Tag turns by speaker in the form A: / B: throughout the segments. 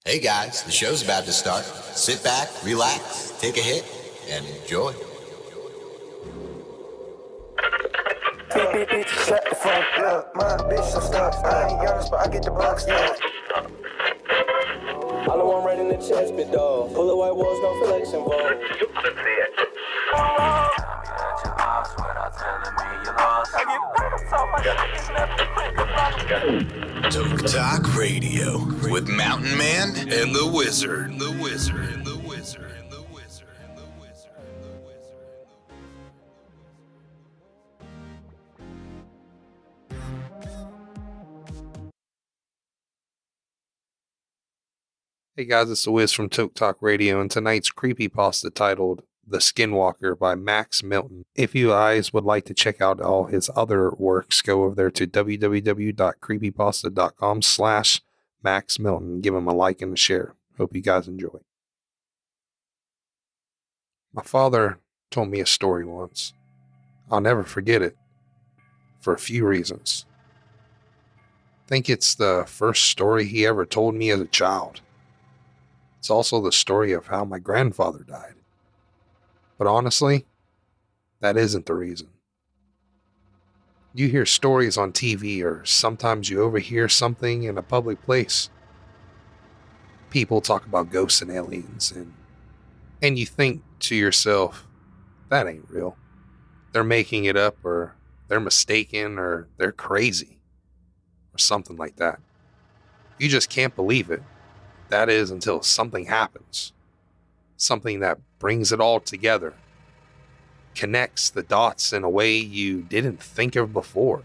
A: Hey guys, the show's about to start. Sit back, relax, take a hit, and enjoy.
B: Bitch, shut the fuck up. My bitch so stuck. I ain't yours, but I get the bucks now.
C: All I want right in the chest, big dog. Full of white walls, no flex involved.
A: TokeTok Radio with Mountain Man and the Wizard.
D: Hey guys, it's the Wiz from TokeTok Radio, and tonight's creepypasta titled The Skinwalker by Max Milton. If you guys would like to check out all his other works, go over there to www.creepypasta.com/Max Milton. Give him a like and a share. Hope you guys enjoy. My father told me a story once. I'll never forget it for a few reasons. I think it's the first story he ever told me as a child. It's also the story of how my grandfather died. But honestly, that isn't the reason. You hear stories on TV, or sometimes you overhear something in a public place. People talk about ghosts and aliens, and you think to yourself, that ain't real. They're making it up, or they're mistaken, or they're crazy, or something like that. You just can't believe it. That is until something happens. Something that brings it all together. Connects the dots in a way you didn't think of before.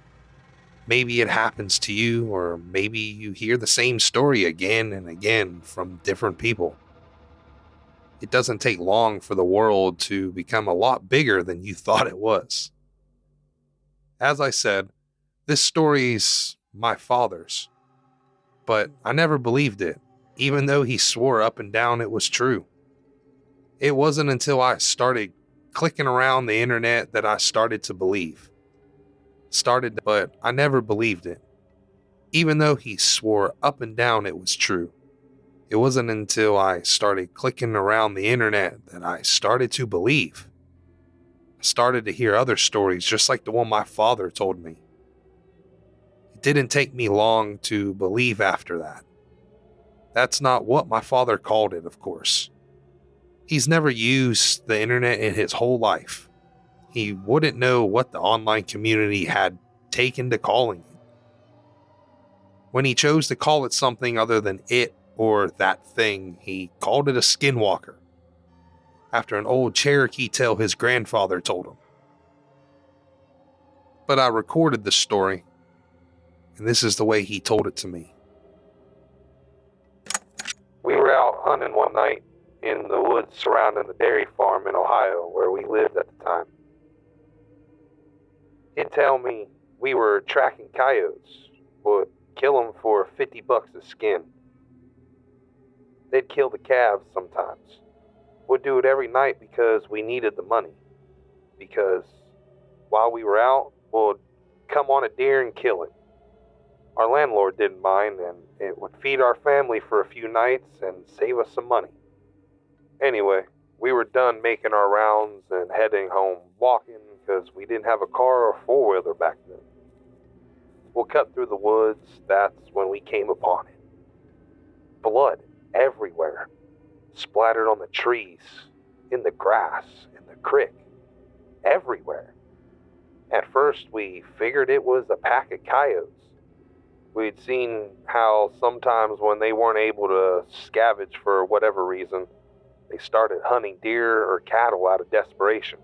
D: Maybe it happens to you, or maybe you hear the same story again and again from different people. It doesn't take long for the world to become a lot bigger than you thought it was. As I said, this story's my father's. But I never believed it, even though he swore up and down it was true. It wasn't until I started clicking around the internet that I started to believe. But I never believed it. Even though he swore up and down it was true. It wasn't until I started clicking around the internet that I started to believe. I started to hear other stories just like the one my father told me. It didn't take me long to believe after that. That's not what my father called it, of course. He's never used the internet in his whole life. He wouldn't know what the online community had taken to calling it. When he chose to call it something other than it or that thing, he called it a skinwalker, after an old Cherokee tale his grandfather told him. But I recorded the story, and this is the way he told it to me. We were out hunting one night in the woods surrounding the dairy farm in Ohio where we lived at the time. He'd tell me we were tracking coyotes, would kill them for $50 a skin. They'd kill the calves sometimes. Would do it every night because we needed the money. Because while we were out, we'd come on a deer and kill it. Our landlord didn't mind, and it would feed our family for a few nights and save us some money. Anyway, we were done making our rounds and heading home walking because we didn't have a car or four-wheeler back then. We'll cut through the woods. That's when we came upon it. Blood everywhere, splattered on the trees, in the grass, in the creek, everywhere. At first, we figured it was a pack of coyotes. We'd seen how sometimes when they weren't able to scavenge for whatever reason, they started hunting deer or cattle out of desperation.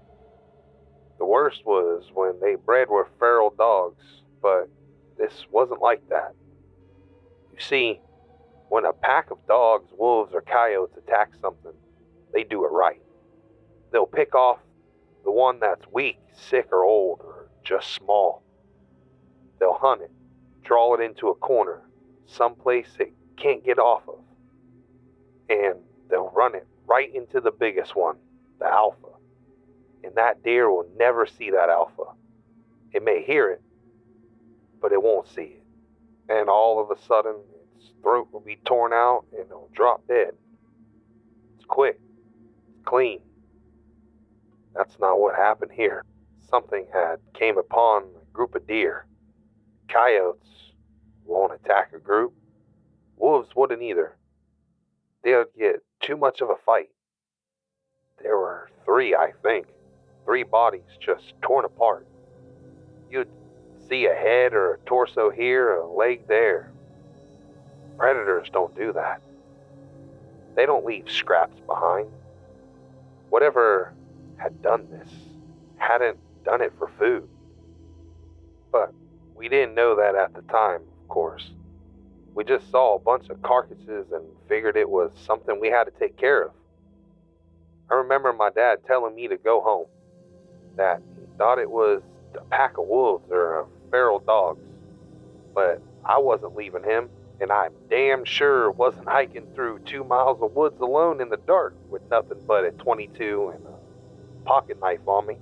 D: The worst was when they bred with feral dogs, but this wasn't like that. You see, when a pack of dogs, wolves, or coyotes attack something, they do it right. They'll pick off the one that's weak, sick, or old, or just small. They'll hunt it, draw it into a corner, someplace it can't get off of, and they'll run it right into the biggest one, the alpha. And that deer will never see that alpha. It may hear it, but it won't see it. And all of a sudden, it's its throat will be torn out and it'll drop dead. It's quick. It's clean. That's not what happened here. Something had came upon a group of deer. Coyotes won't attack a group. Wolves wouldn't either. They would get too much of a fight. There were 3, I think. 3 bodies just torn apart. You'd see a head or a torso here, a leg there. Predators don't do that. They don't leave scraps behind. Whatever had done this hadn't done it for food. But we didn't know that at the time, of course. We just saw a bunch of carcasses and figured it was something we had to take care of. I remember my dad telling me to go home, that he thought it was a pack of wolves or a feral dogs. But I wasn't leaving him, and I damn sure wasn't hiking through 2 miles of woods alone in the dark with nothing but a .22 and a pocket knife on me.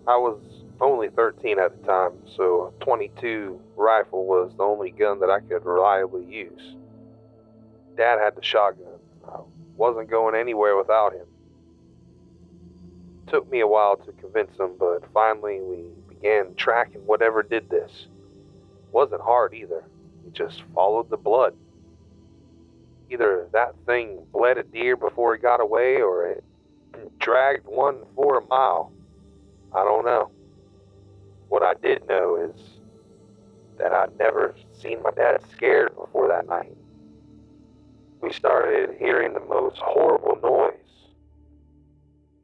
D: I was only 13 at the time, so a .22 rifle was the only gun that I could reliably use. Dad had the shotgun. I wasn't going anywhere without him. It took me a while to convince him, but finally we began tracking whatever did this. It wasn't hard either. We just followed the blood. Either that thing bled a deer before it got away, or it dragged one for a mile. I don't know. What I did know is that I'd never seen my dad scared before that night. We started hearing the most horrible noise.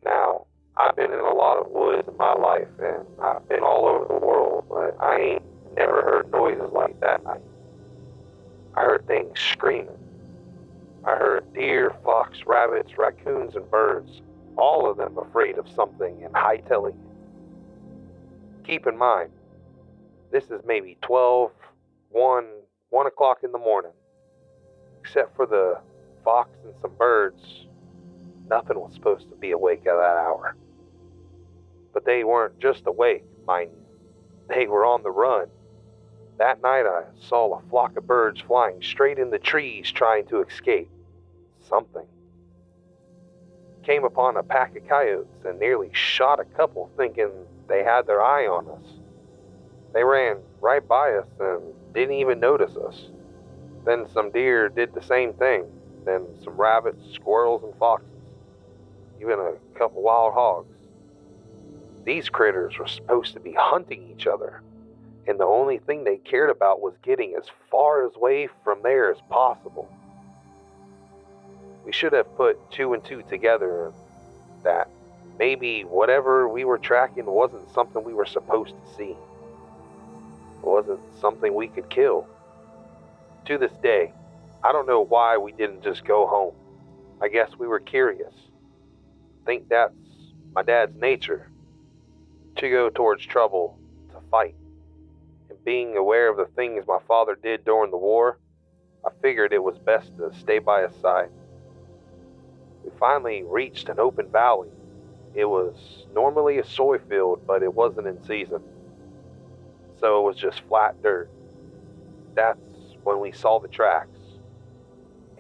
D: Now, I've been in a lot of woods in my life, and I've been all over the world, but I ain't never heard noises like that night. I heard things screaming. I heard deer, fox, rabbits, raccoons, and birds, all of them afraid of something and hightailing it. Keep in mind, this is maybe 12, 1 o'clock in the morning. Except for the fox and some birds, nothing was supposed to be awake at that hour. But they weren't just awake, mind you. They were on the run. That night I saw a flock of birds flying straight in the trees trying to escape. Something. Came upon a pack of coyotes and nearly shot a couple thinking they had their eye on us. They ran right by us and didn't even notice us. Then some deer did the same thing. Then some rabbits, squirrels, and foxes. Even a couple wild hogs. These critters were supposed to be hunting each other, and the only thing they cared about was getting as far away from there as possible. We should have put 2 and 2 together, that maybe whatever we were tracking wasn't something we were supposed to see. It wasn't something we could kill. To this day, I don't know why we didn't just go home. I guess we were curious. Think that's my dad's nature, to go towards trouble, to fight. And being aware of the things my father did during the war, I figured it was best to stay by his side. We finally reached an open valley. It was normally a soy field, but it wasn't in season. So it was just flat dirt. That's when we saw the tracks.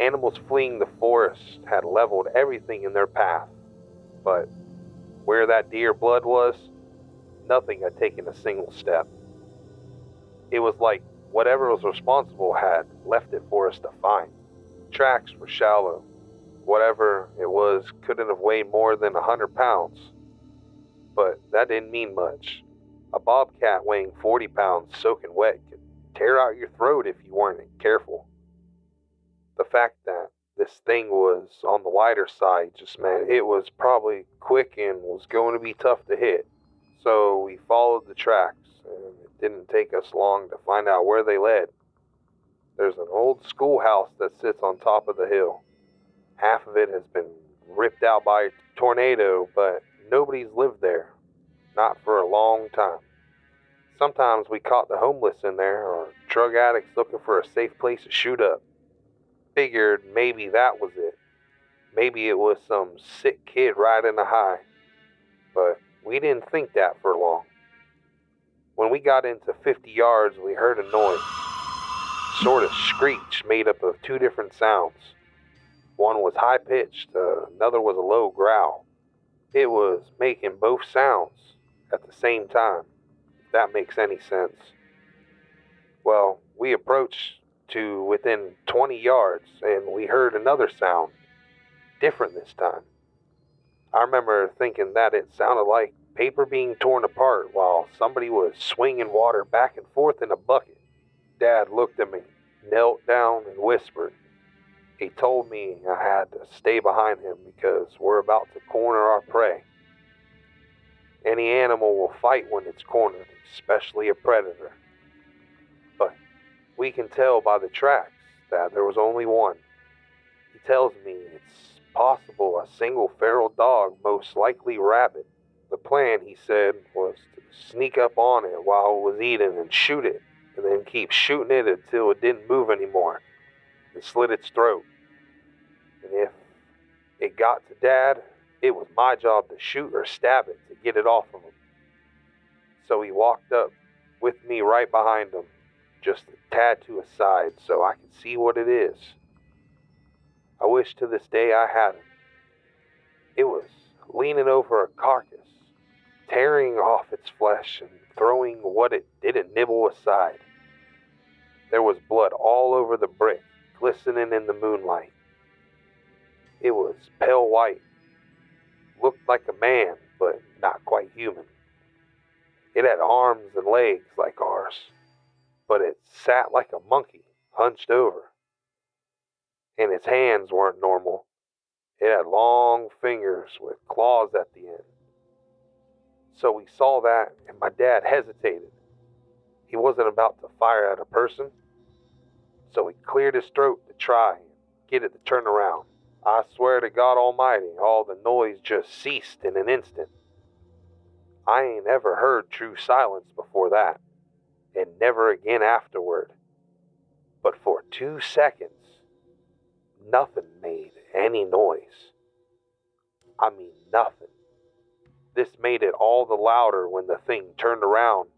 D: Animals fleeing the forest had leveled everything in their path. But where that deer blood was, nothing had taken a single step. It was like whatever was responsible had left it for us to find. Tracks were shallow. Whatever it was couldn't have weighed more than 100 pounds. But that didn't mean much. A bobcat weighing 40 pounds soaking wet could tear out your throat if you weren't careful. The fact that this thing was on the lighter side just meant it was probably quick and was going to be tough to hit. So we followed the tracks, and it didn't take us long to find out where they led. There's an old schoolhouse that sits on top of the hill. Half of it has been ripped out by a tornado, but nobody's lived there. Not for a long time. Sometimes we caught the homeless in there, or drug addicts looking for a safe place to shoot up. Figured maybe that was it. Maybe it was some sick kid riding a high. But we didn't think that for long. When we got into 50 yards, we heard a noise. sort of screech made up of two different sounds. One was high-pitched, another was a low growl. It was making both sounds at the same time, if that makes any sense. Well, we approached to within 20 yards, and we heard another sound, different this time. I remember thinking that it sounded like paper being torn apart while somebody was swinging water back and forth in a bucket. Dad looked at me, knelt down, and whispered. He told me I had to stay behind him because we're about to corner our prey. Any animal will fight when it's cornered, especially a predator. But we can tell by the tracks that there was only one. He tells me it's possible a single feral dog, most likely rabbit. The plan, he said, was to sneak up on it while it was eating and shoot it, and then keep shooting it until it didn't move anymore and slit its throat. And if it got to Dad, it was my job to shoot or stab it to get it off of him. So he walked up with me right behind him, just a tad to his side so I could see what it is. I wish to this day I hadn't. It was leaning over a carcass, tearing off its flesh and throwing what it didn't nibble aside. There was blood all over the brick, glistening in the moonlight. It was pale white, looked like a man, but not quite human. It had arms and legs like ours, but it sat like a monkey, hunched over. And its hands weren't normal. It had long fingers with claws at the end. So we saw that, and my dad hesitated. He wasn't about to fire at a person, so he cleared his throat to try and get it to turn around. I swear to God Almighty, all the noise just ceased in an instant. I ain't ever heard true silence before that, and never again afterward. But for 2 seconds, nothing made any noise. I mean nothing. This made it all the louder when the thing turned around,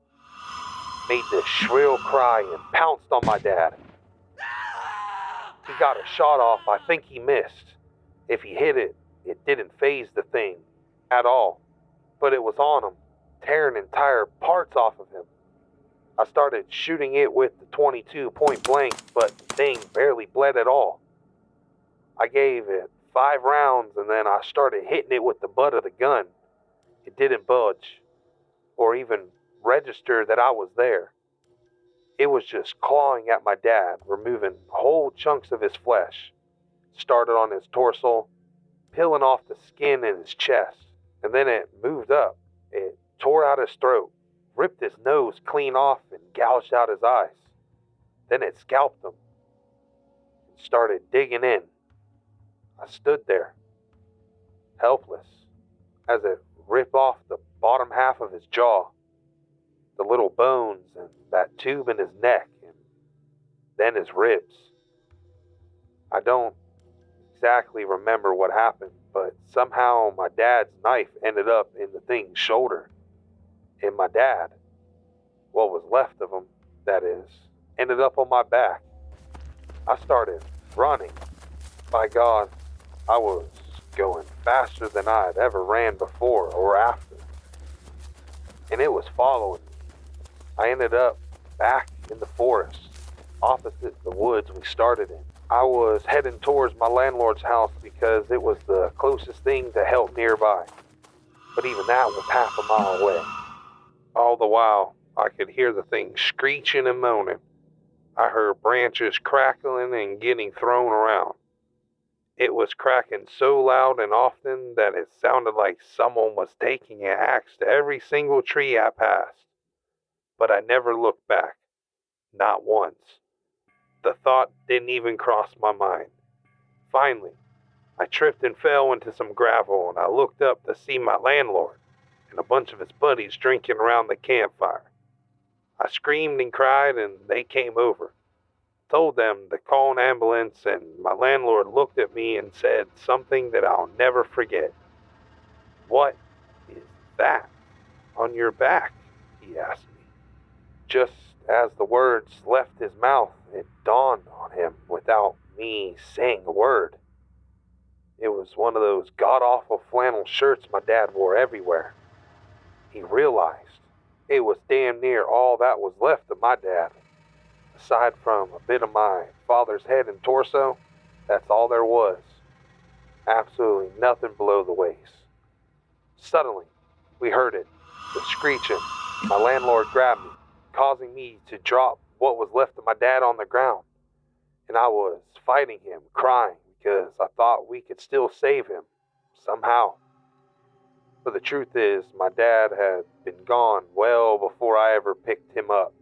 D: made this shrill cry, and pounced on my dad. He got a shot off. I think he missed. If he hit it, it didn't faze the thing at all. But it was on him, tearing entire parts off of him. I started shooting it with the 22 point blank, but the thing barely bled at all. I gave it 5 rounds, and then I started hitting it with the butt of the gun. It didn't budge, or even register that I was there. It was just clawing at my dad, removing whole chunks of his flesh. Started on his torso, peeling off the skin in his chest, and then it moved up. It tore out his throat, ripped his nose clean off, and gouged out his eyes. Then it scalped him and started digging in. I stood there, helpless, as it ripped off the bottom half of his jaw, the little bones and that tube in his neck, and then his ribs. I don't exactly remember what happened, but somehow my dad's knife ended up in the thing's shoulder. And my dad, what was left of him, that is, ended up on my back. I started running. By God, I was going faster than I had ever ran before or after. And it was following me. I ended up back in the forest, opposite the woods we started in. I was heading towards my landlord's house because it was the closest thing to help nearby. But even that was half a mile away. All the while, I could hear the thing screeching and moaning. I heard branches crackling and getting thrown around. It was cracking so loud and often that it sounded like someone was taking an axe to every single tree I passed. But I never looked back. Not once. The thought didn't even cross my mind. Finally, I tripped and fell into some gravel, and I looked up to see my landlord and a bunch of his buddies drinking around the campfire. I screamed and cried, and they came over. Told them to call an ambulance, and my landlord looked at me and said something that I'll never forget. "What is that on your back?" he asked me. Just as the words left his mouth, it dawned on him without me saying a word. It was one of those god-awful flannel shirts my dad wore everywhere. He realized it was damn near all that was left of my dad. Aside from a bit of my father's head and torso, that's all there was. Absolutely nothing below the waist. Suddenly, we heard it, the screeching. My landlord grabbed me, causing me to drop what was left of my dad on the ground. And I was fighting him, crying, because I thought we could still save him, somehow. But the truth is, my dad had been gone well before I ever picked him up.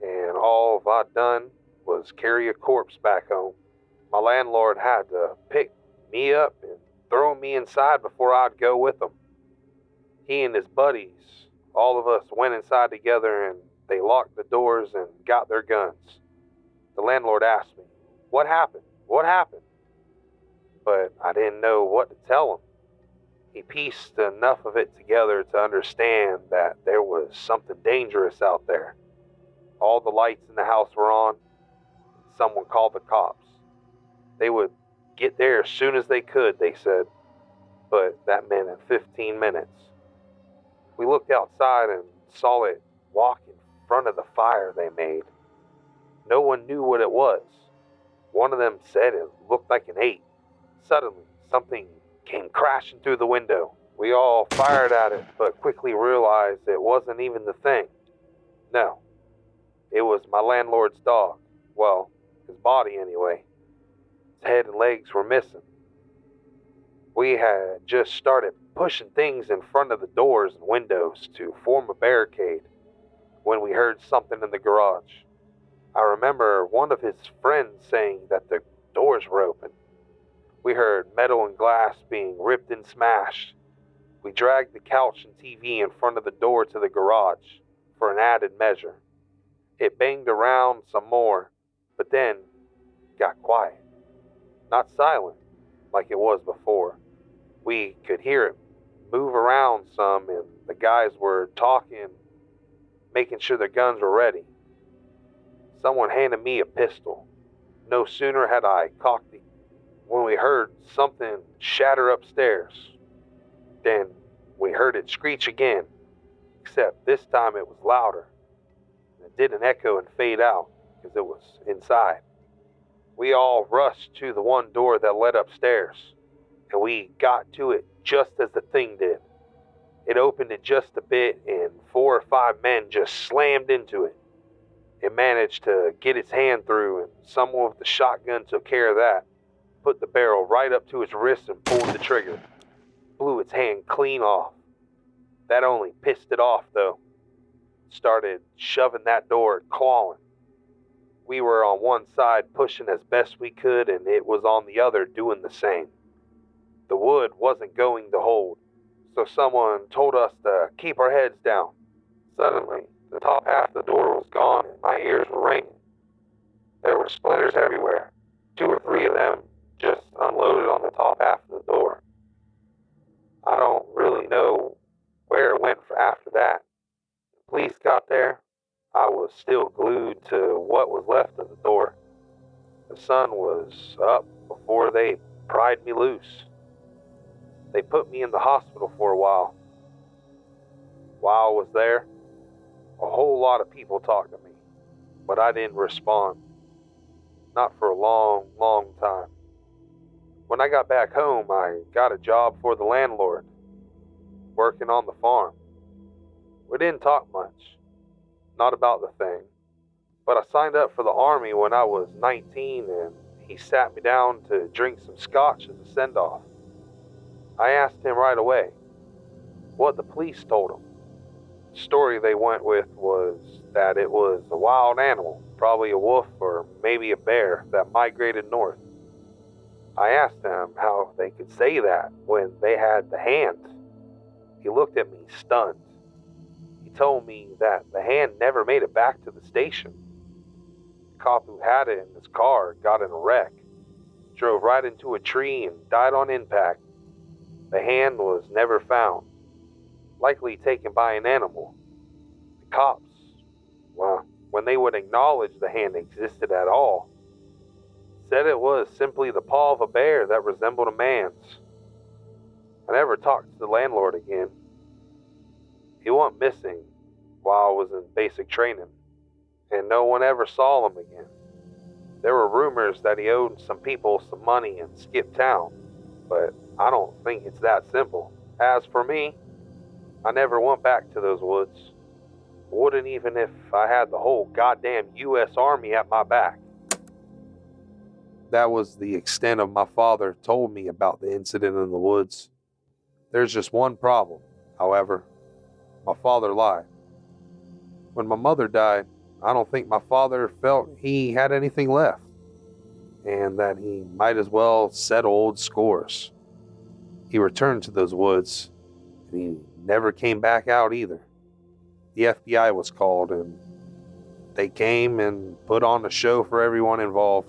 D: And all I'd done was carry a corpse back home. My landlord had to pick me up and throw me inside before I'd go with him. He and his buddies, all of us went inside together and they locked the doors and got their guns. The landlord asked me, "What happened? What happened?" But I didn't know what to tell him. He pieced enough of it together to understand that there was something dangerous out there. All the lights in the house were on. Someone called the cops. They would get there as soon as they could, they said. But that meant in 15 minutes. We looked outside and saw it walk in front of the fire they made. No one knew what it was. One of them said it looked like an ape. Suddenly, something came crashing through the window. We all fired at it, but quickly realized it wasn't even the thing. No, it was my landlord's dog. Well, his body anyway. His head and legs were missing. We had just started pushing things in front of the doors and windows to form a barricade when we heard something in the garage. I remember one of his friends saying that the doors were open. We heard metal and glass being ripped and smashed. We dragged the couch and TV in front of the door to the garage for an added measure. It banged around some more, but then got quiet. Not silent like it was before. We could hear it move around some, and the guys were talking, making sure their guns were ready. Someone handed me a pistol. No sooner had I cocked it when we heard something shatter upstairs. Then we heard it screech again, except this time it was louder. It didn't echo and fade out because it was inside. We all rushed to the one door that led upstairs, and we got to it just as the thing did. It opened it just a bit, and 4 or 5 men just slammed into it. It managed to get its hand through, and someone with the shotgun took care of that, put the barrel right up to its wrist and pulled the trigger. Blew its hand clean off. That only pissed it off, though. Started shoving that door and clawing. We were on one side pushing as best we could, and it was on the other doing the same. The wood wasn't going to hold, so someone told us to keep our heads down. Suddenly, the top half of the door was gone and my ears were ringing. There were splinters everywhere. 2 or 3 of them just unloaded on the top half of the door. I don't really know where it went for after that. The police got there. I was still glued to what was left of the door. The sun was up before they pried me loose. They put me in the hospital for a while. While I was there, a whole lot of people talked to me, but I didn't respond. Not for a long, long time. When I got back home, I got a job for the landlord, working on the farm. We didn't talk much, not about the thing, but I signed up for the Army when I was 19, and he sat me down to drink some scotch as a send-off. I asked him right away what the police told him. The story they went with was that it was a wild animal, probably a wolf or maybe a bear that migrated north. I asked him how they could say that when they had the hand. He looked at me stunned. He told me that the hand never made it back to the station. The cop who had it in his car got in a wreck, drove right into a tree and died on impact. The hand was never found, likely taken by an animal. The cops, well, when they would acknowledge the hand existed at all. Said it was simply the paw of a bear that resembled a man's. I never talked to the landlord again. He went missing while I was in basic training, and no one ever saw him again. There were rumors that he owed some people some money and skipped town, but I don't think it's that simple. As for me, I never went back to those woods. Wouldn't even if I had the whole goddamn U.S. Army at my back. That was the extent of my father told me about the incident in the woods. There's just one problem, however. My father lied. When my mother died, I don't think my father felt he had anything left, and that he might as well settle old scores. He returned to those woods, and he never came back out either. The FBI was called, and they came and put on a show for everyone involved.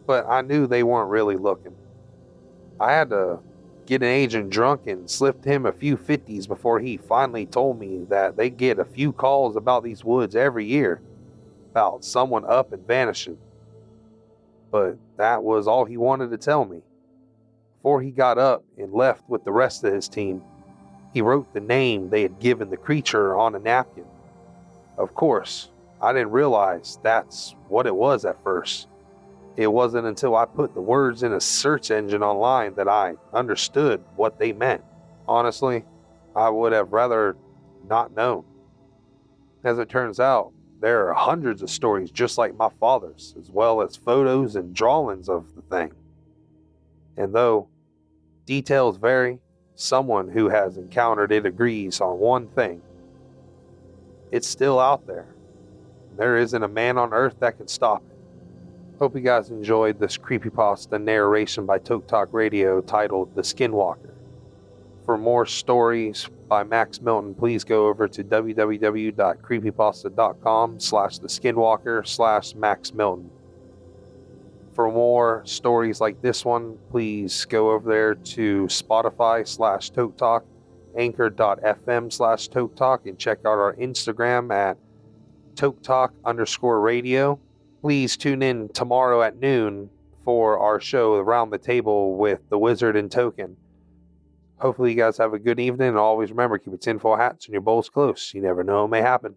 D: But I knew they weren't really looking. I had to get an agent drunk and slipped him a few 50s before he finally told me that they get a few calls about these woods every year, about someone up and vanishing. But that was all he wanted to tell me. Before he got up and left with the rest of his team, he wrote the name they had given the creature on a napkin. Of course, I didn't realize that's what it was at first. It wasn't until I put the words in a search engine online that I understood what they meant. Honestly, I would have rather not known. As it turns out, there are hundreds of stories just like my father's, as well as photos and drawings of the thing. And though details vary, someone who has encountered it agrees on one thing. It's still out there. There isn't a man on earth that can stop it. Hope you guys enjoyed this creepypasta narration by TokeTok Radio titled The Skinwalker. For more stories by Max Milton, please go over to www.creepypasta.com/theskinwalker/Max Milton. For more stories like this one, please go over there to Spotify/TokeTok, Anchor.fm/TokeTok, and check out our Instagram at TokeTok_radio. Please tune in tomorrow at noon for our show Around the Table with the Wizard and Token. Hopefully you guys have a good evening, and always remember, keep your tinfoil hats and your bowls close. You never know what may happen.